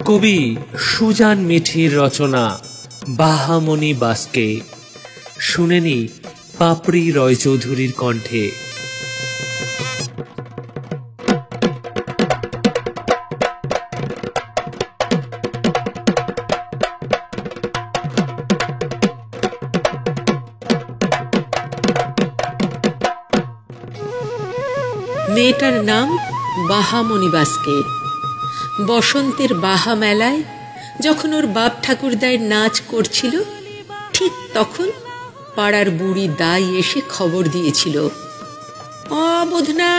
কবি সুজান মিঠির রচনা বাহামণি বাস্কে। শুনেনি পাপড়ি রয়চৌধুরীর কণ্ঠে। মেয়েটার নাম বাহামণি বাস্কে। বসন্তের বাহা মেলায় যখন ওর বাপ ঠাকুরদায়ের নাচ করছিল, ঠিক তখন পাড়ার বুড়ি দাই এসে খবর দিয়েছিল, "ও বোধনা,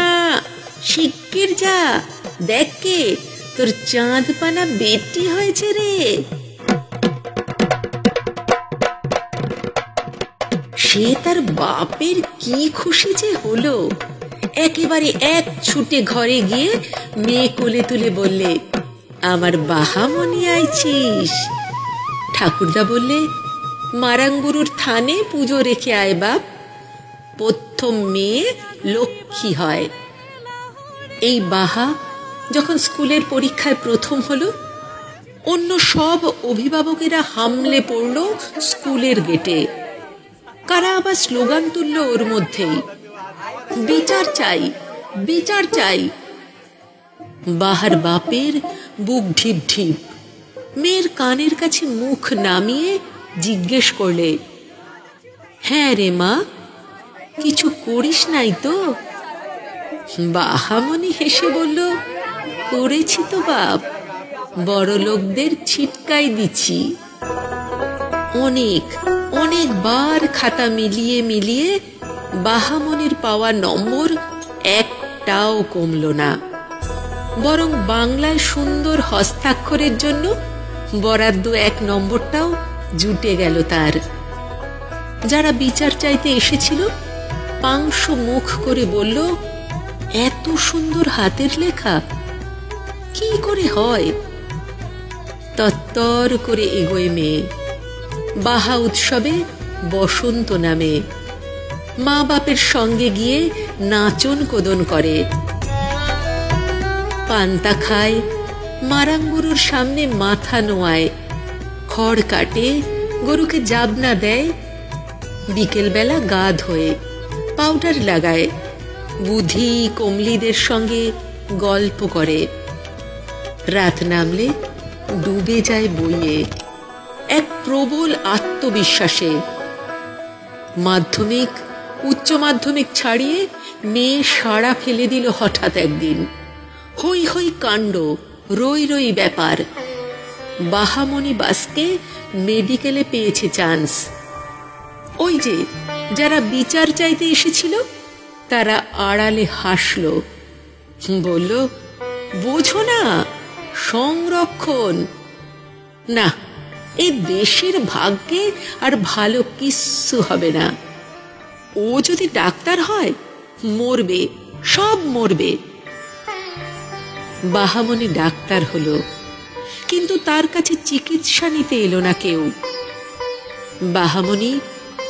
শিগগির যা, দেখ কে তোর চাঁদপানা বেটি হয়েছে রে।" সে তার বাপের কি খুশি যে হলো, একেবারে এক ছুটে ঘরে গিয়ে মেয়ে কোলে তুলে বললে, "আমার বাহামণি আইছিস।" ঠাকুরদা বললে, "মারাঙ্গুরুর থানে পুজো রেখে আয় বাপ, প্রথম মেয়ে লক্ষ্মী হয়।" এই বাহা যখন স্কুলের পরীক্ষায় প্রথম হলো, অন্য সব অভিভাবকেরা হামলে পড়ল স্কুলের গেটে। কারা আবার স্লোগান তুলল ওর মধ্যেই, "বিচার চাই, বিচার চাই।" বাহার বাপের বুক ঢিপ ঢিপ। মেয়ের কানের কাছে মুখ নামিয়ে জিজ্ঞেস করলে, "হ্যাঁ রে মা, কিছু করিস নাই তো?" বাহামণি হেসে বলল, "করেছি তো বাপ, বড় লোকদের ছিটকাই দিছি।" অনেকবার খাতা মিলিয়ে মিলিয়ে বাহামণির পাওয়া নম্বর একটাও কমল না, বরং বাংলায় সুন্দর হস্তাক্ষরের জন্য বরাদ্দ 1 নম্বরটাও জুটে গেল তার। যারা বিচার চাইতে এসেছিল পাংশু মুখ করে বলল, "এত সুন্দর হাতের লেখা কি করে হয়?" তত্তর করে এগোয় মেয়ে। বাহা উৎসবে বসন্ত নামে। মা বাপের সঙ্গে গিয়ে নাচন কোদন করে, পান্তা খায়, মারাঙ্গুরুর সামনে মাথা নোয়ায়, খড় কাটে, গরুকে জাবনা দেয়, বিকেলবেলা গা ধোয়ে, পাউডার লাগায়, বুধি কমলিদের সঙ্গে গল্প করে। রাত নামলে ডুবে যায় বইয়ে, এক প্রবল আত্মবিশ্বাসে। মাধ্যমিক উচ্চ মাধ্যমিক ছাড়িয়ে মেয়ে সাড়া ফেলে দিল হঠাৎ একদিন। হই হই কাণ্ড, রই রই ব্যাপার। বাহামণি বাস্কে মেডিকেলে পেয়েছে চান্স। ওই যে যারা বিচার চাইতে এসেছিল তারা আড়ালে হাসল, বলল, "বোঝো না, সংরক্ষণ না, এই দেশের ভাগ্যে আর ভালো কিচ্ছু হবে না। ও যদি ডাক্তার হয় মরবে, সব মরবে।" বাহামণি ডাক্তার হলো, কিন্তু তার কাছে চিকিৎসা নিতে এলো না কেউ। বাহামণি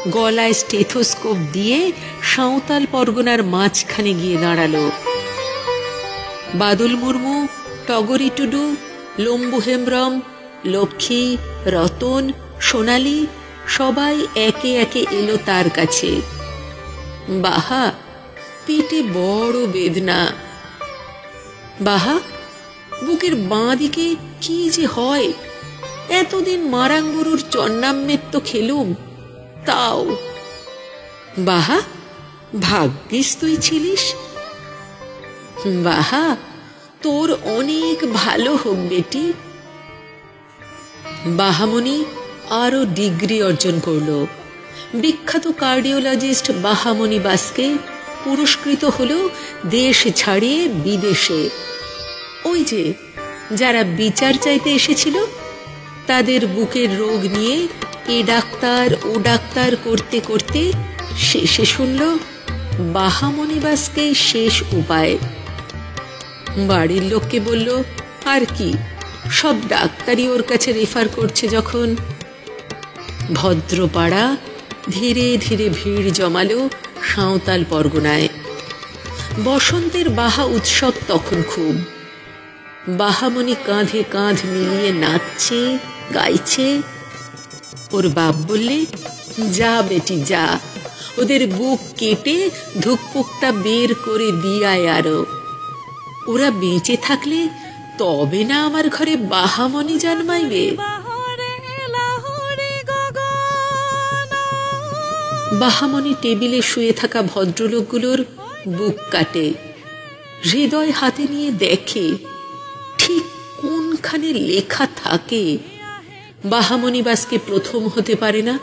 গলায় স্টেথোস্কোপ দিয়ে সাঁওতাল পরগনার মাঝখানে গিয়ে দাঁড়ালো। বাদল মুর্মু, টগরি টুডু, লম্বু হেমব্রম, লক্ষ্মী, রতন, সোনালি সবাই একে একে এলো তার কাছে। বাহা পেটে বড় বেদনা। বাহা, বুকের বাঁ দিকে কি যে হয়, এতদিন মারাঙ্গুরুর চন্নামৃত্য খেলুম, তাও। বাহা, ভাগ্যিস তুই ছিলিস। বাহা, তোর অনেক ভালো হোক বেটি। বাহামণি আরো ডিগ্রি অর্জন করল। বিখ্যাত কার্ডিওলজিস্ট বাহামণি বাস্কে পুরস্কৃত হল দেশ ছাড়িয়ে বিদেশে। ওই যে যারা বিচার চাইতে এসেছিল তাদের বুকের রোগ নিয়ে এ ডাক্তার ও ডাক্তার করতে করতে শেষে শুনল বাহামণি বাস্কে শেষ উপায়। বাড়ির লোককে বলল, আর কি, সব ডাক্তারই ওর কাছে রেফার করছে যখন। ভদ্রপাড়া ধীরে ধীরে ভিড় জমালো সাঁওতাল পরগনায়। বসন্তের বাহা উৎসব তখন খুব। বাহামণি কাঁধে কাঁধ মিলিয়ে নাচছে, গাইছে। ওর বাপ বললে, যা বেটি যা, ওদের বুক কেটে ধুকপুকটা বের করে দিয়ায় আরো। ওরা বেঁচে থাকলে তবে না আমার ঘরে বাহামণি জন্মাইবে। বাহামণি টেবিলে শুয়ে থাকা ভদ্রলোকগুলোর বুক কাটে, হৃদয় হাতে নিয়ে দেখে ঠিক কোনখানে লেখা থাকে বাহামণি বাসকে প্রথম হতে পারে না,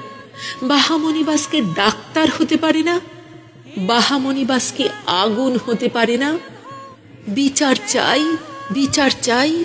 বাহামণি বাসকে ডাক্তার হতে পারে না, বাহামণি বাসকে আগুন হতে পারে না। বিচার চাই, বিচার চাই,